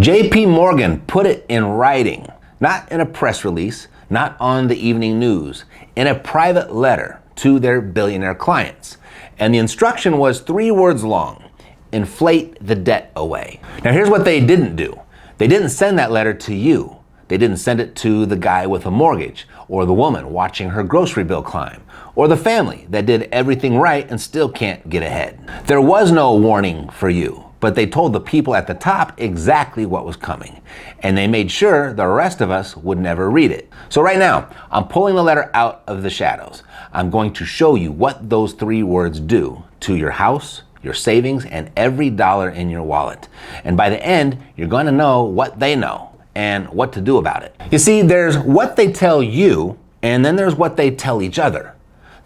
JP Morgan put it in writing, not in a press release, not on the evening news, in a private letter to their billionaire clients. And the instruction was 3 words long: inflate the debt away. Now here's what they didn't do. They didn't send that letter to you. They didn't send it to the guy with a mortgage, or the woman watching her grocery bill climb, or the family that did everything right and still can't get ahead. There was no warning for you, but they told the people at the top exactly what was coming. And they made sure the rest of us would never read it. So right now, I'm pulling the letter out of the shadows. I'm going to show you what those 3 words do to your house, your savings, and every dollar in your wallet. And by the end, you're going to know what they know and what to do about it. You see, there's what they tell you, and then there's what they tell each other.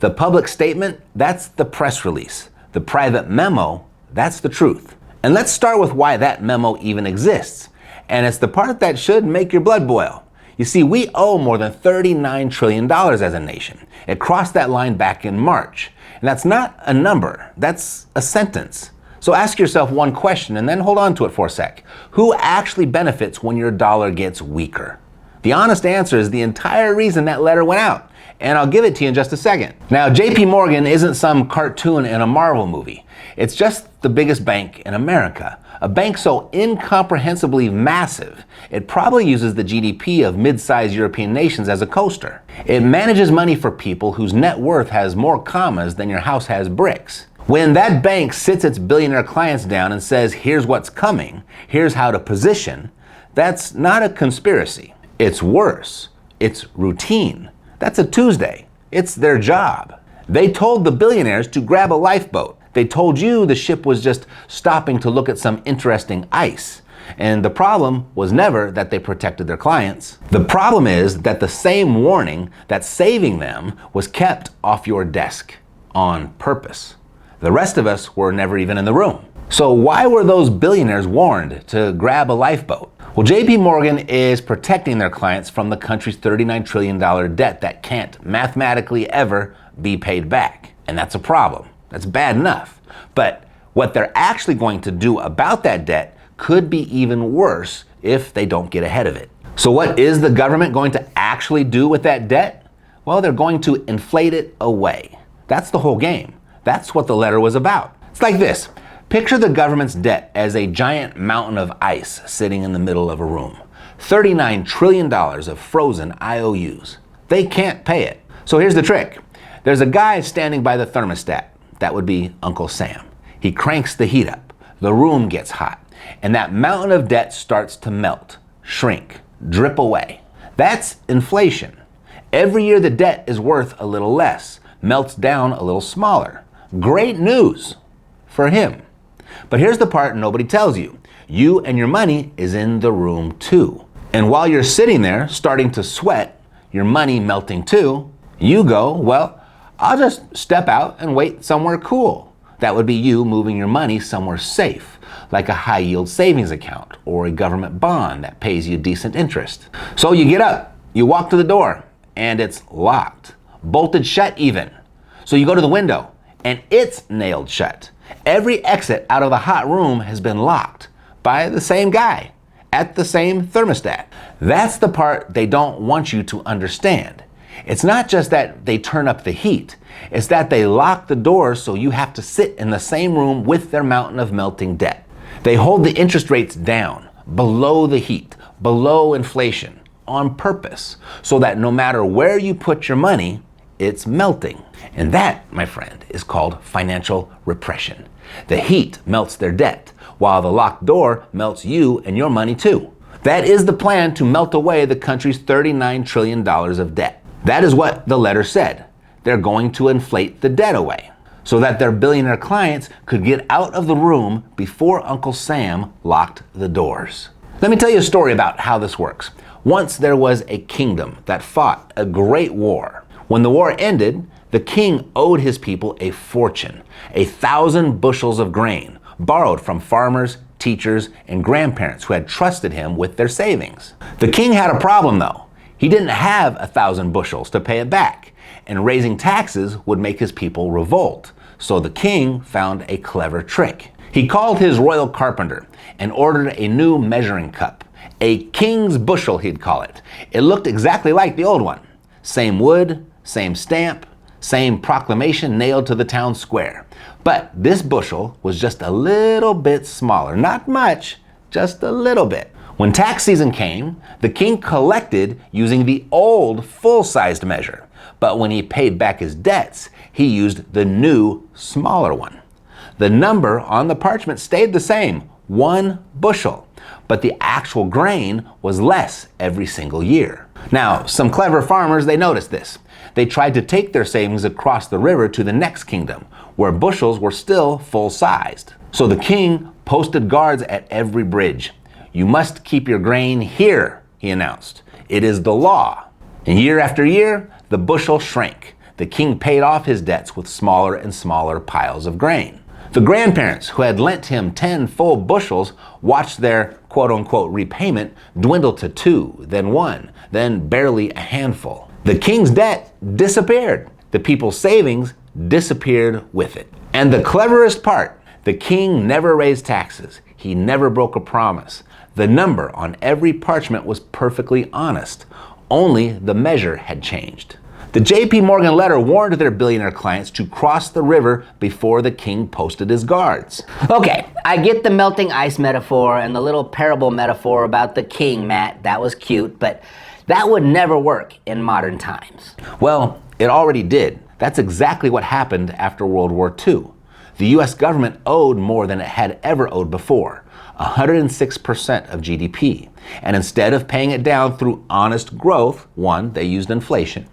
The public statement, that's the press release. The private memo, that's the truth. And let's start with why that memo even exists. And it's the part that should make your blood boil. You see, we owe more than $39 trillion as a nation. It crossed that line back in March. And that's not a number, that's a sentence. So ask yourself one question and then hold on to it for a sec. Who actually benefits when your dollar gets weaker? The honest answer is the entire reason that letter went out. And I'll give it to you in just a second. Now, JP Morgan isn't some cartoon in a Marvel movie. It's just the biggest bank in America. A bank so incomprehensibly massive, it probably uses the GDP of mid-sized European nations as a coaster. It manages money for people whose net worth has more commas than your house has bricks. When that bank sits its billionaire clients down and says, here's what's coming, here's how to position, that's not a conspiracy. It's worse. It's routine. That's a Tuesday. It's their job. They told the billionaires to grab a lifeboat. They told you the ship was just stopping to look at some interesting ice. And the problem was never that they protected their clients. The problem is that the same warning that's saving them was kept off your desk on purpose. The rest of us were never even in the room. So why were those billionaires warned to grab a lifeboat? Well, JP Morgan is protecting their clients from the country's $39 trillion debt that can't mathematically ever be paid back. And that's a problem. That's bad enough. But what they're actually going to do about that debt could be even worse if they don't get ahead of it. So what is the government going to actually do with that debt? Well, they're going to inflate it away. That's the whole game. That's what the letter was about. It's like this. Picture the government's debt as a giant mountain of ice sitting in the middle of a room. $39 trillion of frozen IOUs. They can't pay it. So here's the trick. There's a guy standing by the thermostat. That would be Uncle Sam. He cranks the heat up. The room gets hot. And that mountain of debt starts to melt, shrink, drip away. That's inflation. Every year the debt is worth a little less, melts down a little smaller. Great news for him. But here's the part nobody tells you. You and your money is in the room too. And while you're sitting there starting to sweat, your money melting too, you go, well, I'll just step out and wait somewhere cool. That would be you moving your money somewhere safe, like a high yield savings account or a government bond that pays you decent interest. So you get up, you walk to the door, and it's locked, bolted shut even. So you go to the window, and it's nailed shut. Every exit out of the hot room has been locked by the same guy at the same thermostat. That's the part they don't want you to understand. It's not just that they turn up the heat. It's that they lock the doors so you have to sit in the same room with their mountain of melting debt. They hold the interest rates down, below the heat, below inflation, on purpose, so that no matter where you put your money, it's melting. And that, my friend, is called financial repression. The heat melts their debt, while the locked door melts you and your money too. That is the plan to melt away the country's $39 trillion of debt. That is what the letter said. They're going to inflate the debt away, so that their billionaire clients could get out of the room before Uncle Sam locked the doors. Let me tell you a story about how this works. Once there was a kingdom that fought a great war. When the war ended, the king owed his people a fortune, 1,000 bushels of grain, borrowed from farmers, teachers, and grandparents who had trusted him with their savings. The king had a problem though. He didn't have 1,000 bushels to pay it back, and raising taxes would make his people revolt. So the king found a clever trick. He called his royal carpenter and ordered a new measuring cup. A king's bushel, he'd call it. It looked exactly like the old one. Same wood, same stamp, same proclamation nailed to the town square. But this bushel was just a little bit smaller. Not much, just a little bit. When tax season came, the king collected using the old full-sized measure. But when he paid back his debts, he used the new, smaller one. The number on the parchment stayed the same, 1 bushel, but the actual grain was less every single year. Now, some clever farmers, they noticed this. They tried to take their savings across the river to the next kingdom, where bushels were still full-sized. So the king posted guards at every bridge. "You must keep your grain here," he announced. "It is the law." And year after year, the bushel shrank. The king paid off his debts with smaller and smaller piles of grain. The grandparents who had lent him 10 full bushels watched their quote-unquote repayment dwindle to 2, then 1, then barely a handful. The king's debt disappeared. The people's savings disappeared with it. And the cleverest part, the king never raised taxes. He never broke a promise. The number on every parchment was perfectly honest. Only the measure had changed. The J.P. Morgan letter warned their billionaire clients to cross the river before the king posted his guards. Okay, I get the melting ice metaphor and the little parable metaphor about the king, Matt. That was cute, but that would never work in modern times. Well, it already did. That's exactly what happened after World War II. The U.S. government owed more than it had ever owed before, 106% of GDP. And instead of paying it down through honest growth, 1, they used inflation.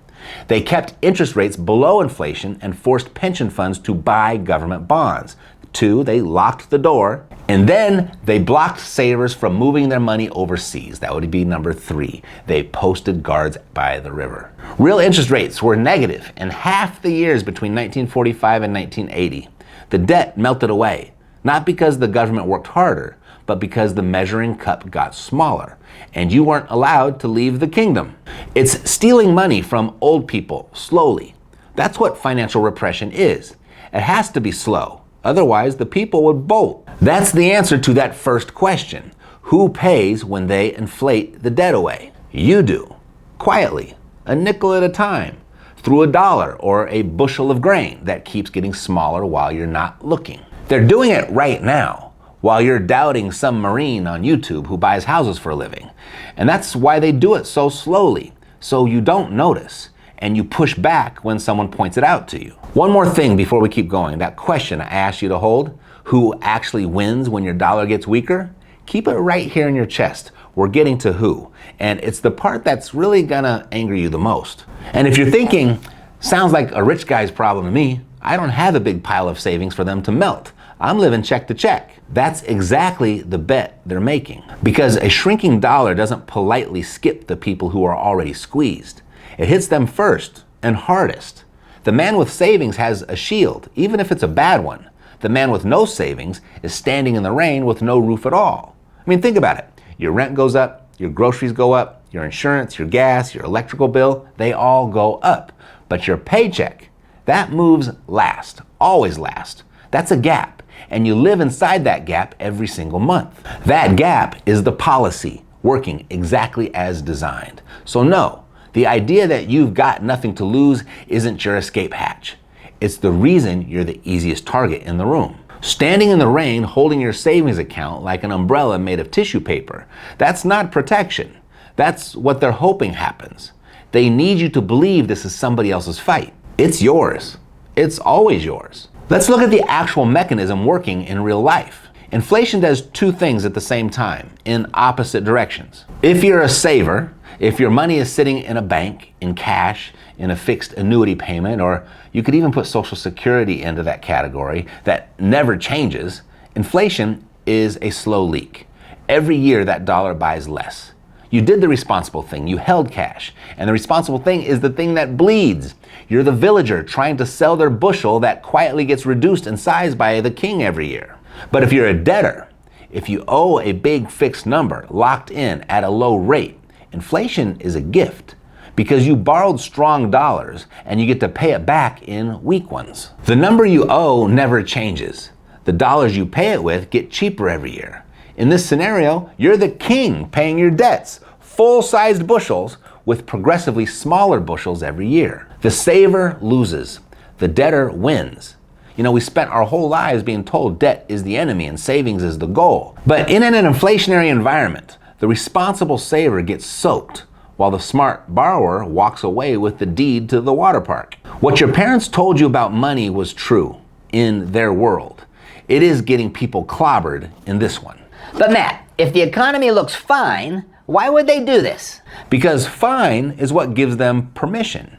They kept interest rates below inflation and forced pension funds to buy government bonds. 2, they locked the door. And then they blocked savers from moving their money overseas. That would be number 3. They posted guards by the river. Real interest rates were negative in half the years between 1945 and 1980. The debt melted away, not because the government worked harder, but because the measuring cup got smaller, and you weren't allowed to leave the kingdom. It's stealing money from old people slowly. That's what financial repression is. It has to be slow, otherwise the people would bolt. That's the answer to that first question. Who pays when they inflate the debt away? You do, quietly, a nickel at a time, through $1 or a bushel of grain that keeps getting smaller while you're not looking. They're doing it right now, while you're doubting some Marine on YouTube who buys houses for a living. And that's why they do it so slowly, so you don't notice, and you push back when someone points it out to you. One more thing before we keep going. That question I asked you to hold, who actually wins when your dollar gets weaker? Keep it right here in your chest. We're getting to who, and it's the part that's really gonna anger you the most. And if you're thinking, sounds like a rich guy's problem to me, I don't have a big pile of savings for them to melt. I'm living check to check. That's exactly the bet they're making. Because a shrinking dollar doesn't politely skip the people who are already squeezed. It hits them first and hardest. The man with savings has a shield, even if it's a bad one. The man with no savings is standing in the rain with no roof at all. I mean, think about it. Your rent goes up, your groceries go up, your insurance, your gas, your electrical bill, they all go up. But your paycheck, that moves last, always last. That's a gap. And you live inside that gap every single month. That gap is the policy working exactly as designed. So no, the idea that you've got nothing to lose isn't your escape hatch. It's the reason you're the easiest target in the room. Standing in the rain holding your savings account like an umbrella made of tissue paper, that's not protection. That's what they're hoping happens. They need you to believe this is somebody else's fight. It's yours. It's always yours. Let's look at the actual mechanism working in real life. Inflation does 2 things at the same time, in opposite directions. If you're a saver, if your money is sitting in a bank, in cash, in a fixed annuity payment, or you could even put Social Security into that category that never changes, inflation is a slow leak. Every year that dollar buys less. You did the responsible thing, you held cash, and the responsible thing is the thing that bleeds. You're the villager trying to sell their bushel that quietly gets reduced in size by the king every year. But if you're a debtor, if you owe a big fixed number locked in at a low rate, inflation is a gift because you borrowed strong dollars and you get to pay it back in weak ones. The number you owe never changes. The dollars you pay it with get cheaper every year. In this scenario, you're the king paying your debts, full-sized bushels with progressively smaller bushels every year. The saver loses. The debtor wins. You know, we spent our whole lives being told debt is the enemy and savings is the goal. But in an inflationary environment, the responsible saver gets soaked, while the smart borrower walks away with the deed to the water park. What your parents told you about money was true in their world. It is getting people clobbered in this one. But Matt, if the economy looks fine, why would they do this? Because fine is what gives them permission.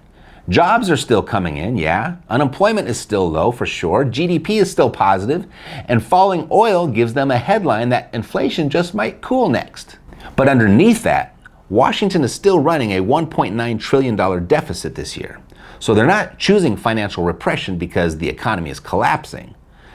Jobs are still coming in, yeah. Unemployment is still low for sure. GDP is still positive. And falling oil gives them a headline that inflation just might cool next. But underneath that, Washington is still running a $1.9 trillion deficit this year. So they're not choosing financial repression because the economy is collapsing.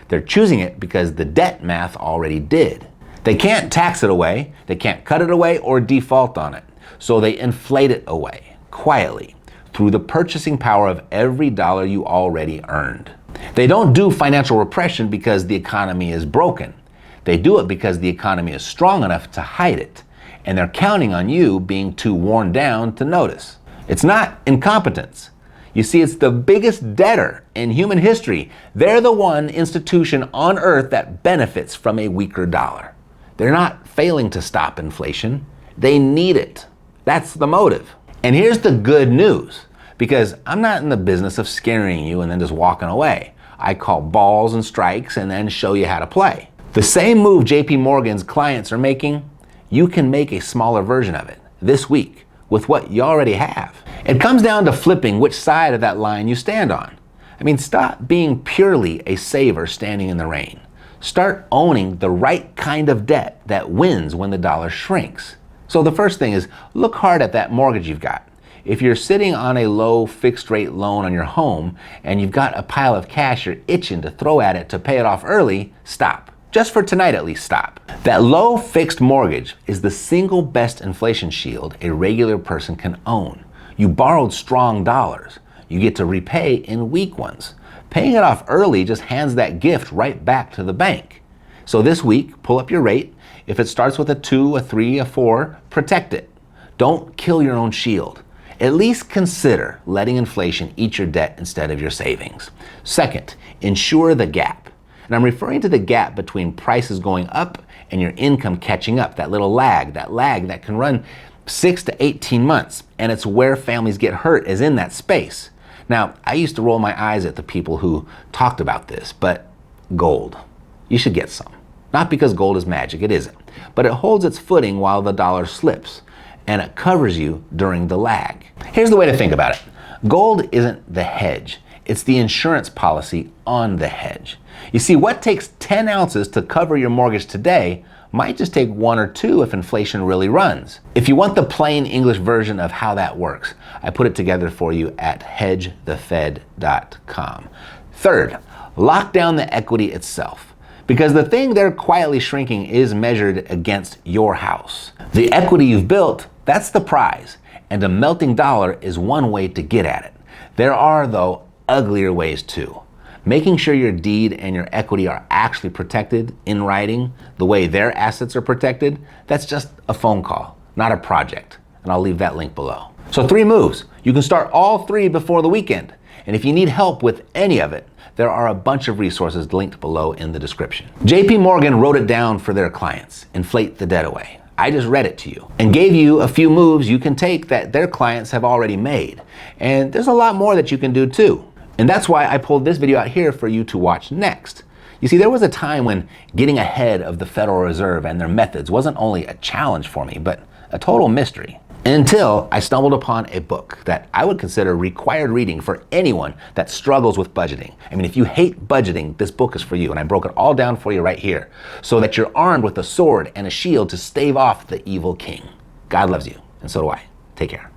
They're choosing it because the debt math already did. They can't tax it away, they can't cut it away or default on it. So they inflate it away, quietly, through the purchasing power of every dollar you already earned. They don't do financial repression because the economy is broken. They do it because the economy is strong enough to hide it, and they're counting on you being too worn down to notice. It's not incompetence. You see, it's the biggest debtor in human history. They're the one institution on earth that benefits from a weaker dollar. They're not failing to stop inflation. They need it. That's the motive. And here's the good news, because I'm not in the business of scaring you and then just walking away. I call balls and strikes and then show you how to play. The same move JP Morgan's clients are making, you can make a smaller version of it this week with what you already have. It comes down to flipping which side of that line you stand on. I mean, stop being purely a saver standing in the rain. Start owning the right kind of debt that wins when the dollar shrinks. So the first thing is look hard at that mortgage you've got. If you're sitting on a low fixed rate loan on your home and you've got a pile of cash you're itching to throw at it to pay it off early, stop. Just for tonight at least, stop. That low fixed mortgage is the single best inflation shield a regular person can own. You borrowed strong dollars. You get to repay in weak ones. Paying it off early just hands that gift right back to the bank. So this week, pull up your rate. If it starts with a 2, a 3, a 4, protect it. Don't kill your own shield. At least consider letting inflation eat your debt instead of your savings. Second, ensure the gap. And I'm referring to the gap between prices going up and your income catching up, that little lag that can run 6 to 18 months. And it's where families get hurt, is in that space. Now, I used to roll my eyes at the people who talked about this, but gold, you should get some. Not because gold is magic, it isn't. But it holds its footing while the dollar slips, and it covers you during the lag. Here's the way to think about it. Gold isn't the hedge. It's the insurance policy on the hedge. You see, what takes 10 ounces to cover your mortgage today might just take 1 or 2 if inflation really runs. If you want the plain English version of how that works, I put it together for you at hedgethefed.com. Third, lock down the equity itself, because the thing they're quietly shrinking is measured against your house. The equity you've built, that's the prize, and a melting dollar is one way to get at it. There are, though, uglier ways too. Making sure your deed and your equity are actually protected in writing, the way their assets are protected, that's just a phone call, not a project. And I'll leave that link below. So 3 moves. You can start all 3 before the weekend. And if you need help with any of it, there are a bunch of resources linked below in the description. JP Morgan wrote it down for their clients, inflate the debt away. I just read it to you and gave you a few moves you can take that their clients have already made. And there's a lot more that you can do too. And that's why I pulled this video out here for you to watch next. You see, there was a time when getting ahead of the Federal Reserve and their methods wasn't only a challenge for me, but a total mystery. Until I stumbled upon a book that I would consider required reading for anyone that struggles with budgeting. I mean, if you hate budgeting, this book is for you. And I broke it all down for you right here so that you're armed with a sword and a shield to stave off the evil king. God loves you, and so do I. Take care.